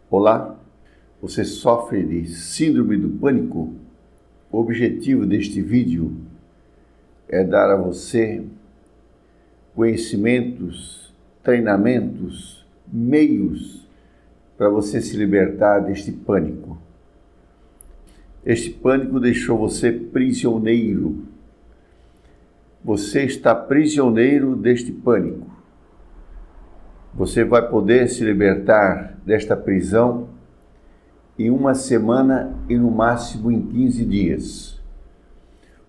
Olá, você sofre de síndrome do pânico? O objetivo deste vídeo é dar a você conhecimentos, treinamentos, meios para você se libertar deste pânico. Este pânico deixou você prisioneiro. Você está prisioneiro deste pânico. Você vai poder se libertar desta prisão em uma semana e no máximo em 15 dias.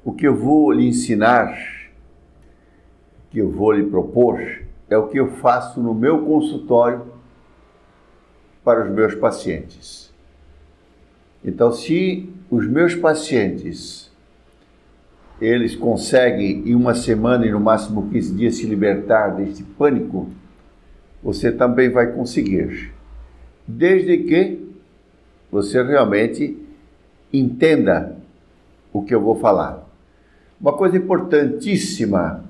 O que eu vou lhe ensinar, o que eu vou lhe propor, é o que eu faço no meu consultório para os meus pacientes. Então, se os meus pacientes, eles conseguem em uma semana e no máximo 15 dias se libertar deste pânico, você também vai conseguir, desde que você realmente entenda o que eu vou falar. Uma coisa importantíssima,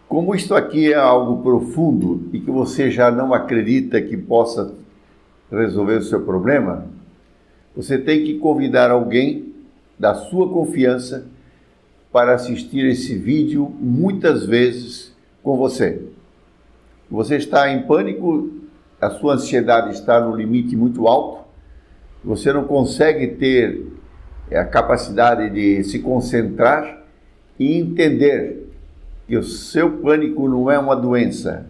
como isto aqui é algo profundo e que você já não acredita que possa resolver o seu problema, você tem que convidar alguém da sua confiança para assistir esse vídeo muitas vezes com você. Você está em pânico, a sua ansiedade está no limite muito alto, você não consegue ter a capacidade de se concentrar e entender que o seu pânico não é uma doença.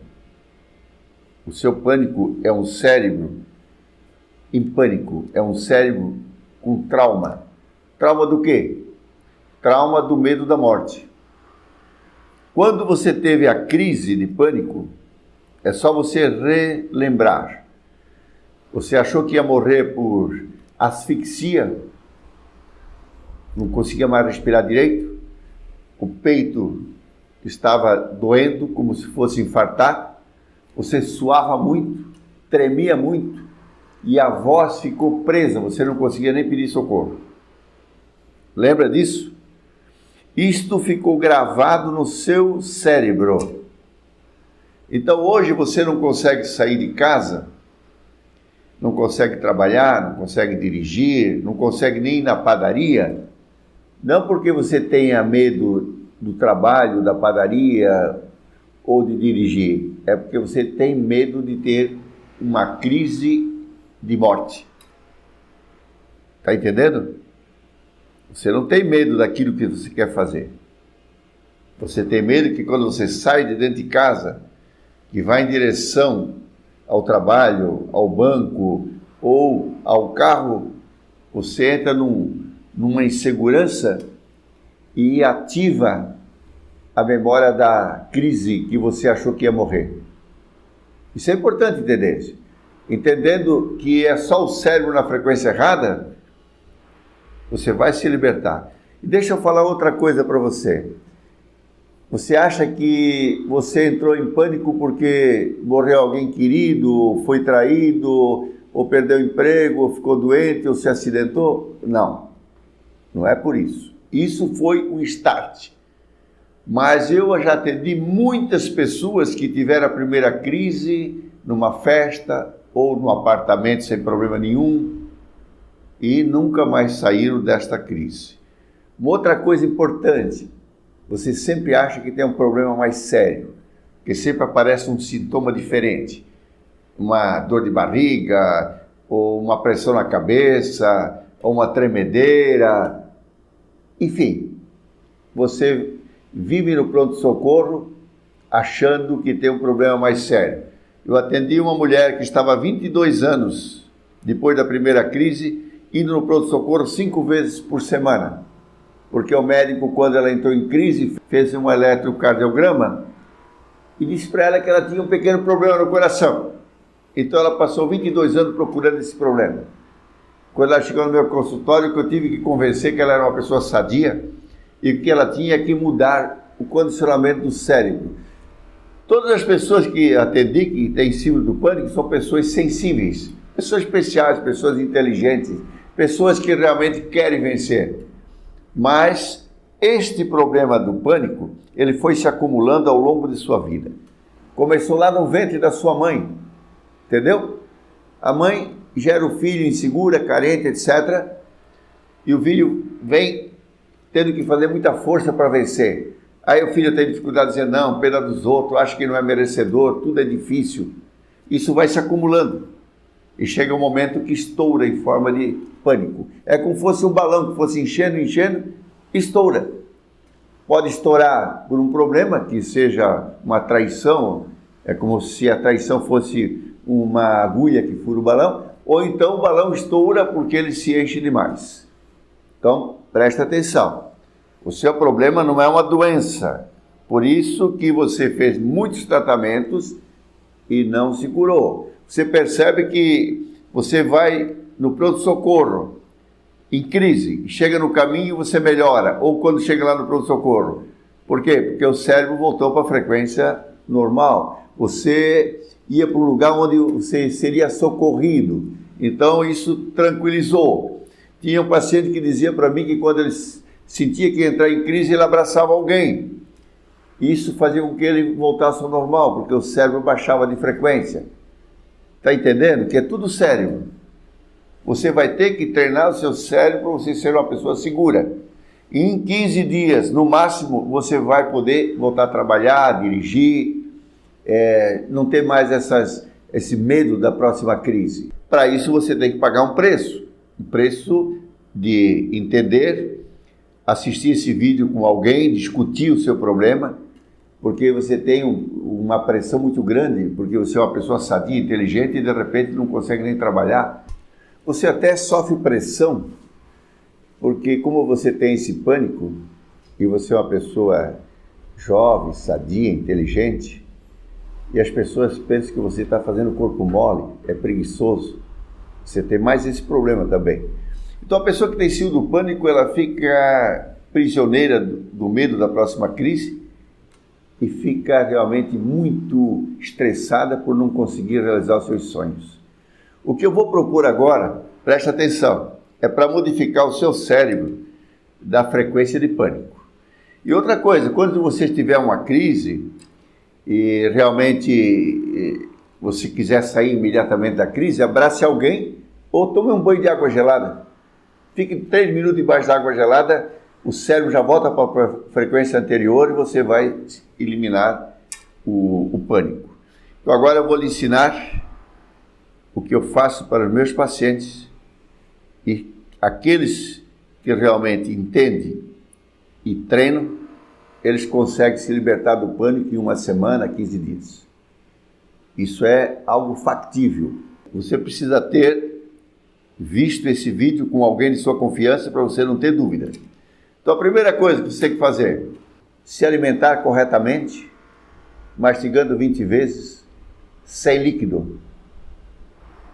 O seu pânico é um cérebro em pânico, é um cérebro com trauma. Trauma do quê? Trauma do medo da morte. Quando você teve a crise de pânico, é só você relembrar. Você achou que ia morrer por asfixia, não conseguia mais respirar direito, o peito estava doendo como se fosse infartar, você suava muito, tremia muito e a voz ficou presa, você não conseguia nem pedir socorro. Lembra disso? Isto ficou gravado no seu cérebro. Então hoje você não consegue sair de casa, não consegue trabalhar, não consegue dirigir, não consegue nem ir na padaria, não porque você tenha medo do trabalho, da padaria ou de dirigir, é porque você tem medo de ter uma crise de morte. Está entendendo? Você não tem medo daquilo que você quer fazer. Você tem medo que quando você sai de dentro de casa, que vai em direção ao trabalho, ao banco ou ao carro, você entra numa insegurança e ativa a memória da crise que você achou que ia morrer. Isso é importante entender. Entendendo que é só o cérebro na frequência errada, você vai se libertar. E deixa eu falar outra coisa para você. Você acha que você entrou em pânico porque morreu alguém querido, foi traído, ou perdeu o emprego, ou ficou doente, ou se acidentou? Não, não é por isso. Isso foi um start. Mas eu já atendi muitas pessoas que tiveram a primeira crise numa festa ou num apartamento sem problema nenhum e nunca mais saíram desta crise. Uma outra coisa importante, você sempre acha que tem um problema mais sério, porque sempre aparece um sintoma diferente, uma dor de barriga, ou uma pressão na cabeça, ou uma tremedeira, enfim, você vive no pronto-socorro achando que tem um problema mais sério. Eu atendi uma mulher que estava há 22 anos, depois da primeira crise, indo no pronto-socorro 5 vezes por semana. Porque o médico, quando ela entrou em crise, fez um eletrocardiograma e disse para ela que ela tinha um pequeno problema no coração. Então ela passou 22 anos procurando esse problema. Quando ela chegou no meu consultório, que eu tive que convencer que ela era uma pessoa sadia e que ela tinha que mudar o condicionamento do cérebro. Todas as pessoas que atendi, que têm síndrome do pânico, são pessoas sensíveis, pessoas especiais, pessoas inteligentes, pessoas que realmente querem vencer. Mas este problema do pânico, ele foi se acumulando ao longo de sua vida. Começou lá no ventre da sua mãe, entendeu? A mãe gera o filho insegura, carente, etc. E o filho vem tendo que fazer muita força para vencer. Aí o filho tem dificuldade de dizer, não, pena dos outros, acho que não é merecedor, tudo é difícil. Isso vai se acumulando. E chega um momento que estoura em forma de pânico. É como se fosse um balão que fosse enchendo, estoura. Pode estourar por um problema, que seja uma traição, é como se a traição fosse uma agulha que fura o balão, ou então o balão estoura porque ele se enche demais. Então, presta atenção. O seu problema não é uma doença. Por isso que você fez muitos tratamentos e não se curou. Você percebe que você vai no pronto-socorro, em crise, chega no caminho e você melhora, ou quando chega lá no pronto-socorro. Por quê? Porque o cérebro voltou para a frequência normal. Você ia para um lugar onde você seria socorrido. Então isso tranquilizou. Tinha um paciente que dizia para mim que quando ele sentia que ia entrar em crise, ele abraçava alguém. Isso fazia com que ele voltasse ao normal, porque o cérebro baixava de frequência. Está entendendo? Que é tudo cérebro. Você vai ter que treinar o seu cérebro para você ser uma pessoa segura. E em 15 dias, no máximo, você vai poder voltar a trabalhar, dirigir, não ter mais esse medo da próxima crise. Para isso você tem que pagar um preço de entender, assistir esse vídeo com alguém, discutir o seu problema, porque você tem uma pressão muito grande, porque você é uma pessoa sadia, inteligente e de repente não consegue nem trabalhar. Você até sofre pressão, porque como você tem esse pânico, e você é uma pessoa jovem, sadia, inteligente, e as pessoas pensam que você está fazendo corpo mole, é preguiçoso, você tem mais esse problema também. Então a pessoa que tem síndrome do pânico, ela fica prisioneira do medo da próxima crise e fica realmente muito estressada por não conseguir realizar os seus sonhos. O que eu vou propor agora, preste atenção, é para modificar o seu cérebro da frequência de pânico. E outra coisa, quando você tiver uma crise e realmente você quiser sair imediatamente da crise, abrace alguém ou tome um banho de água gelada. Fique 3 minutos debaixo da água gelada, o cérebro já volta para a frequência anterior e você vai eliminar o pânico. Então agora eu vou lhe ensinar o que eu faço para os meus pacientes e aqueles que realmente entendem e treinam, eles conseguem se libertar do pânico em 1 semana, 15 dias. Isso é algo factível. Você precisa ter visto esse vídeo com alguém de sua confiança para você não ter dúvida. Então a primeira coisa que você tem que fazer, se alimentar corretamente, mastigando 20 vezes, sem líquido.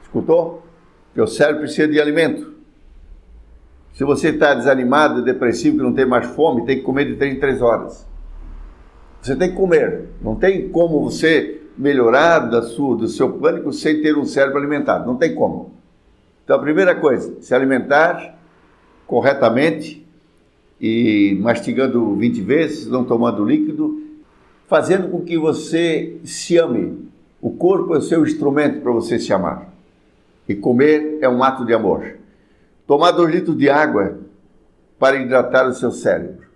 Escutou? Porque o cérebro precisa de alimento. Se você está desanimado, depressivo, que não tem mais fome, tem que comer de 3 em 3 horas. Você tem que comer. Não tem como você melhorar do seu pânico sem ter um cérebro alimentado. Não tem como. Então a primeira coisa, se alimentar corretamente e mastigando 20 vezes, não tomando líquido, fazendo com que você se ame. O corpo é o seu instrumento para você se amar. E comer é um ato de amor. Tomar 2 litros de água para hidratar o seu cérebro.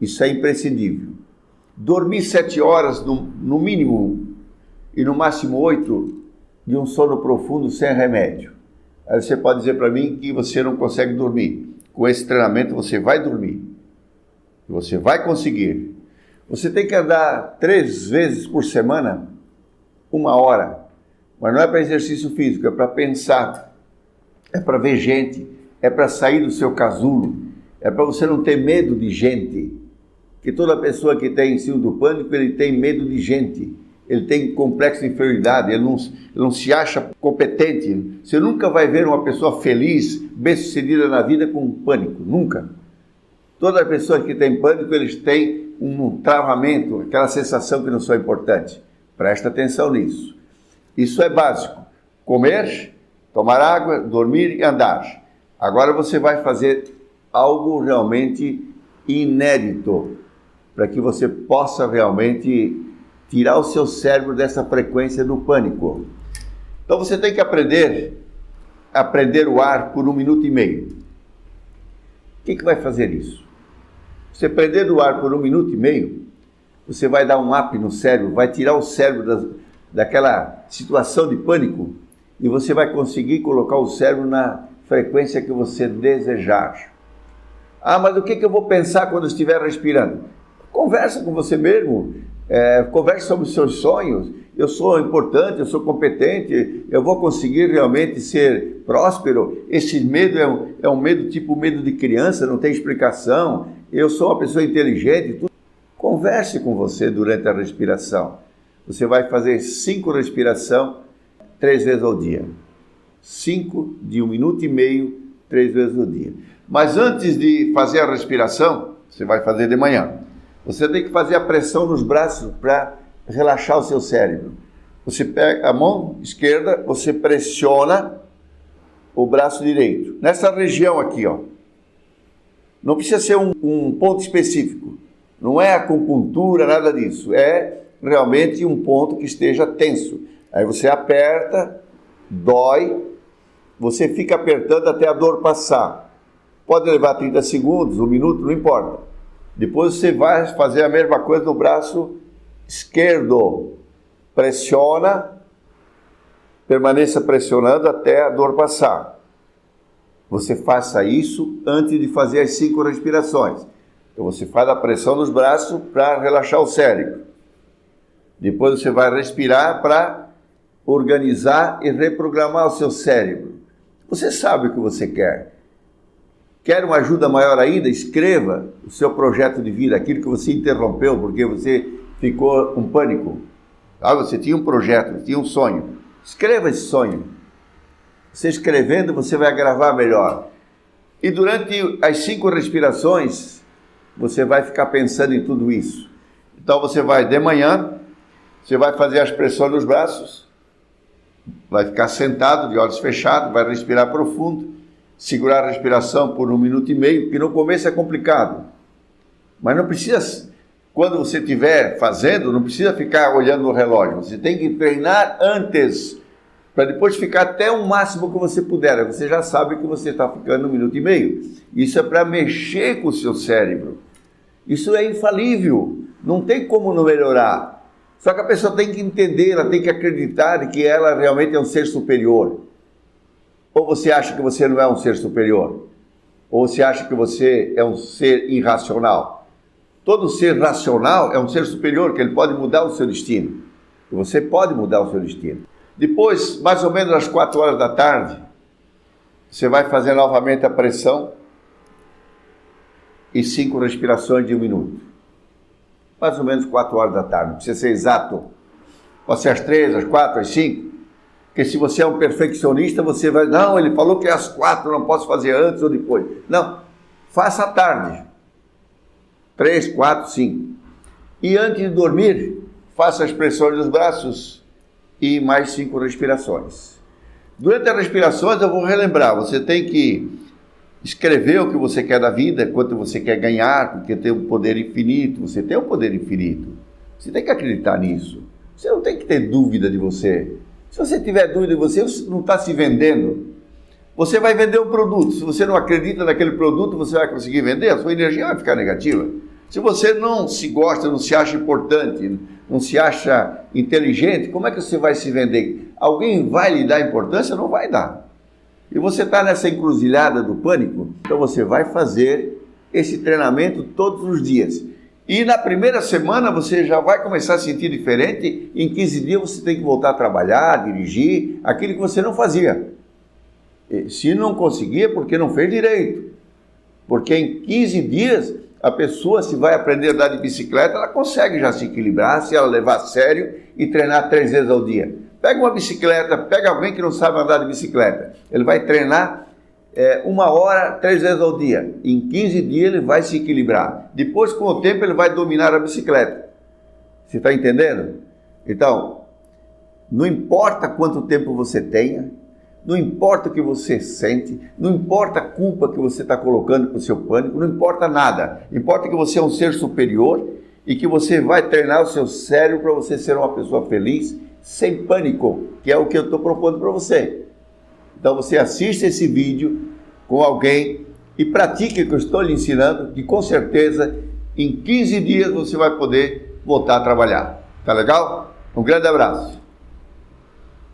Isso é imprescindível. Dormir 7 horas no mínimo e no máximo 8 de um sono profundo sem remédio. Aí você pode dizer para mim que você não consegue dormir. Com esse treinamento você vai dormir. Você vai conseguir. Você tem que andar 3 vezes por semana, 1 hora. Mas não é para exercício físico, é para pensar. É para ver gente. É para sair do seu casulo. É para você não ter medo de gente. Que toda pessoa que tem síndrome do pânico, ele tem medo de gente. Ele tem complexo de inferioridade, ele não se acha competente. Você nunca vai ver uma pessoa feliz, bem-sucedida na vida com pânico, nunca. Toda pessoa que tem pânico, eles têm um travamento, aquela sensação que não são importantes. Presta atenção nisso. Isso é básico. Comer, tomar água, dormir e andar. Agora você vai fazer algo realmente inédito, para que você possa realmente tirar o seu cérebro dessa frequência do pânico. Então você tem que aprender o ar por 1 minuto e meio. O que vai fazer isso? Você prender o ar por 1 minuto e meio, você vai dar um up no cérebro, vai tirar o cérebro daquela situação de pânico e você vai conseguir colocar o cérebro na frequência que você desejar. Ah, mas o que eu vou pensar quando estiver respirando? Conversa com você mesmo, converse sobre os seus sonhos. Eu sou importante, eu sou competente, eu vou conseguir realmente ser próspero. Esse medo é um medo tipo medo de criança, não tem explicação. Eu sou uma pessoa inteligente. Tudo. Converse com você durante a respiração. Você vai fazer 5 respirações 3 vezes ao dia. 5 de 1 minuto e meio, 3 vezes ao dia. Mas antes de fazer a respiração, você vai fazer de manhã. Você tem que fazer a pressão nos braços para relaxar o seu cérebro. Você pega a mão esquerda, você pressiona o braço direito. Nessa região aqui, ó. Não precisa ser um ponto específico. Não é acupuntura, nada disso. É realmente um ponto que esteja tenso. Aí você aperta, dói, você fica apertando até a dor passar. Pode levar 30 segundos, 1 minuto, não importa. Depois você vai fazer a mesma coisa no braço esquerdo. Pressiona, permaneça pressionando até a dor passar. Você faça isso antes de fazer as 5 respirações. Então você faz a pressão nos braços para relaxar o cérebro. Depois você vai respirar para organizar e reprogramar o seu cérebro. Você sabe o que você quer. Quer uma ajuda maior ainda? Escreva o seu projeto de vida, aquilo que você interrompeu porque você ficou com pânico. Você tinha um projeto, tinha um sonho. Escreva esse sonho. Você escrevendo, você vai gravar melhor. E durante as 5 respirações, você vai ficar pensando em tudo isso. Então você vai de manhã, você vai fazer as pressões nos braços, vai ficar sentado, de olhos fechados, vai respirar profundo, segurar a respiração por 1 minuto e meio, porque no começo é complicado. Mas não precisa, quando você estiver fazendo, não precisa ficar olhando no relógio. Você tem que treinar antes, para depois ficar até o máximo que você puder. Você já sabe que você está ficando 1 minuto e meio. Isso é para mexer com o seu cérebro. Isso é infalível. Não tem como não melhorar. Só que a pessoa tem que entender, ela tem que acreditar que ela realmente é um ser superior. Ou você acha que você não é um ser superior? Ou você acha que você é um ser irracional? Todo ser racional é um ser superior, que ele pode mudar o seu destino. E você pode mudar o seu destino. Depois, mais ou menos às 4 horas da tarde, você vai fazer novamente a pressão e 5 respirações de 1 minuto. Mais ou menos 4 horas da tarde, não precisa ser exato. Pode ser às 3, às 4, às 5. Porque se você é um perfeccionista, você vai... Não, ele falou que é às 4, não posso fazer antes ou depois. Não, faça à tarde. 3, 4, 5. E antes de dormir, faça as pressões dos braços e mais 5 respirações. Durante as respirações, eu vou relembrar, você tem que escrever o que você quer da vida, quanto você quer ganhar, porque tem um poder infinito, você tem um poder infinito. Você tem que acreditar nisso. Você não tem que ter dúvida de você. Se você tiver dúvida de você, você não está se vendendo. Você vai vender um produto. Se você não acredita naquele produto, você vai conseguir vender, a sua energia vai ficar negativa. Se você não se gosta, não se acha importante, não se acha inteligente, como é que você vai se vender? Alguém vai lhe dar importância? Não vai dar. E você está nessa encruzilhada do pânico, então você vai fazer esse treinamento todos os dias. E na primeira semana você já vai começar a sentir diferente, em 15 dias você tem que voltar a trabalhar, dirigir, aquilo que você não fazia. E se não conseguia, porque não fez direito. Porque em 15 dias a pessoa, se vai aprender a andar de bicicleta, ela consegue já se equilibrar, se ela levar a sério e treinar 3 vezes ao dia. Pega uma bicicleta, pega alguém que não sabe andar de bicicleta. Ele vai treinar 1 hora, 3 vezes ao dia. Em 15 dias ele vai se equilibrar. Depois, com o tempo, ele vai dominar a bicicleta. Você está entendendo? Então, não importa quanto tempo você tenha, não importa o que você sente, não importa a culpa que você está colocando para o seu pânico, não importa nada. Importa que você é um ser superior e que você vai treinar o seu cérebro para você ser uma pessoa feliz, sem pânico, que é o que eu estou propondo para você. Então você assiste esse vídeo com alguém e pratique o que eu estou lhe ensinando, que com certeza em 15 dias você vai poder voltar a trabalhar. Tá legal? Um grande abraço.